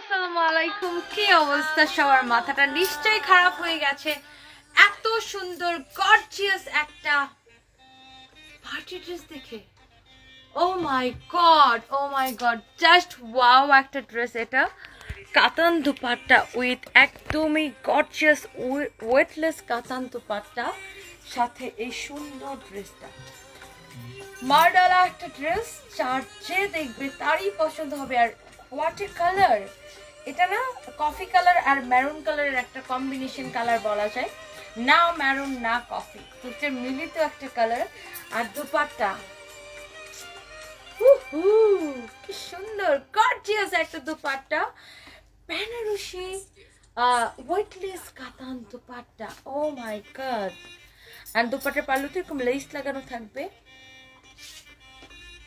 আসসালামু আলাইকুম। কি অবস্থা সবার? মাথাটা নিশ্চয়ই খারাপ হয়ে গেছে এত সুন্দর গর্জিয়াস একটা পার্টি ড্রেস দেখে। ও মাই গড, জাস্ট ওয়াও একটা ড্রেস। এটা কাতান দুপাট্টা উইথ একদমই গর্জিয়াস ওয়েটলেস কাতান দুপাট্টা, সাথে এই সুন্দর ড্রেসটা। মার্ডালা একটা ড্রেস, যার যে দেখবে তারই পছন্দ হবে। আর হোয়াট এ কালার! এটা না কফি কালার আর মেরুন কালারের একটা কম্বিনেশন কালার বলা যায়, না মেরুন না কফি, দুটোর মিলিত একটা কালার। আর দুপাট্টা কি সুন্দর গর্জিয়াস একটা দুপাট্টা, বেনারসি ওয়েটলেস কাতান দুপাট্টা। ও মাই গড! আর দুপাট্টার পাল্লুতে এরকম লেস লাগানো থাকবে।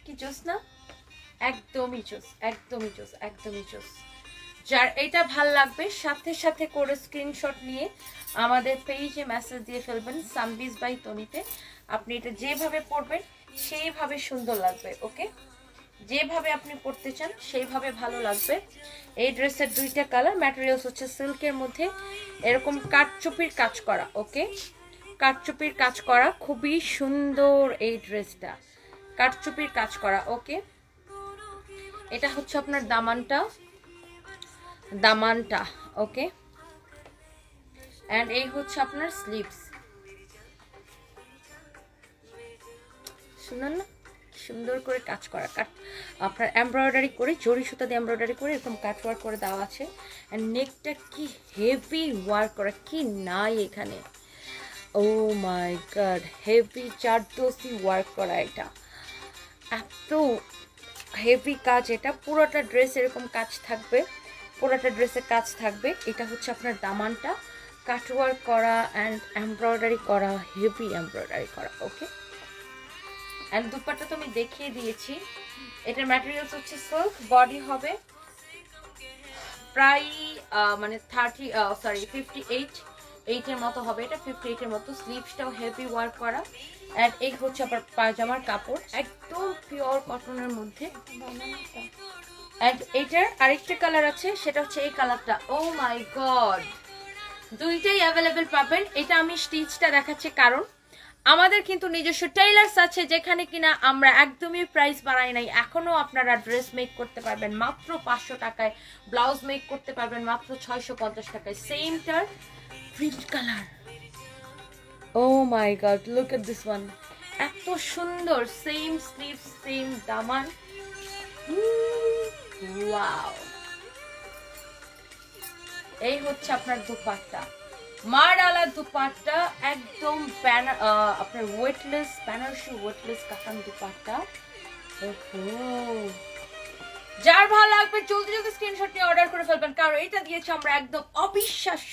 কি জোস না? একদমই জোস, একদমই জোস, একদমই জোস। যার এটা ভাল লাগবে সাথে সাথে করে স্ক্রিনশট নিয়ে আমাদের পেজে মেসেজ দিয়ে ফেলবেন সানবিজ বাই তনিতে। আপনি এটা যেভাবে পরবেন সেইভাবে সুন্দর লাগবে। ওকে, যেভাবে আপনি পরতে চান সেইভাবে ভালো লাগবে। এই ড্রেসের দুইটা কালার, ম্যাটেরিয়ালস হচ্ছে সিল্কের মধ্যে এরকম কাঠচুপির কাজ করা। ওকে, কাঠচুপির কাজ করা, খুবই সুন্দর এই ড্রেসটা, কাঠচুপির কাজ করা। ওকে, এটা হচ্ছে আপনার দামানটা। ওকে, এন্ড এই হচ্ছে আপনার স্লিভস। শুনুন না, সুন্দর করে কাজ করা, আপনার এমব্রয়ডারি করে, জরি সুতা দিয়ে এমব্রয়ডারি করে এরকম কাট ওয়ার্ক করে দেওয়া আছে। এন্ড নেকটা কি হেভি ওয়ার্ক করা, কি নাই এখানে! ও মাই গড, হেভি চারদোসি ওয়ার্ক করা, এটা এত হেভি কাজ। এটা পুরোটা ড্রেস এরকম কাজ থাকবে, পুরোটা ড্রেসের কাজ থাকবে। এটা হচ্ছে আপনার দামানটা, কাটওয়ার্ক করা অ্যান্ড এমব্রয়ডারি করা, হেভি এমব্রয়ডারি করা। ওকে, অ্যান্ড দুপাট্টা তো আমি দেখিয়ে দিয়েছি। এটার ম্যাটেরিয়ালস হচ্ছে সিল্ক, বডি হবে প্রায় মানে 58 মতো হবে, এটা 58-এর মতো। স্লিভসটাও হেভি ওয়ার্ক করা। অ্যান্ড এই হচ্ছে আবার পায়জামার কাপড়, একদম পিওর কটনের মধ্যে। অ্যান্ড এইটার আরেকটা কালার আছে, সেটা হচ্ছে এই কালারটা। ও মাই গড, দুইটাই অ্যাভেলেবেল পাবেন। এটা আমি স্টিচটা দেখাচ্ছি কারণ আমাদের কিন্তু নিজস্ব টেইলার্স আছে, যেখানে কিনা আমরা একদমই প্রাইস বাড়াই নাই। এখনো আপনারা ড্রেস মেক করতে পারবেন মাত্র 500 টাকায়, ব্লাউজ মেক করতে পারবেন মাত্র 650 টাকায়। সেমটার print colour. Oh my God, look at this one, এত সুন্দর। সেম স্লিভ, সেম দামান। ওয়াও, এই হচ্ছে আপনার দুপাট্টা, মারআলা দুপাট্টা, একদম আপনার ওয়েটলেস, বেনারসি ওয়েটলেস কাতান দুপাট্টা। ওহো, যার ভালো লাগবে জলদি জলদি স্ক্রিনশট নিয়ে অর্ডার করে ফেলবেন, কারণ এটা দিয়েছে আমরা একদম অবিশ্বাস্য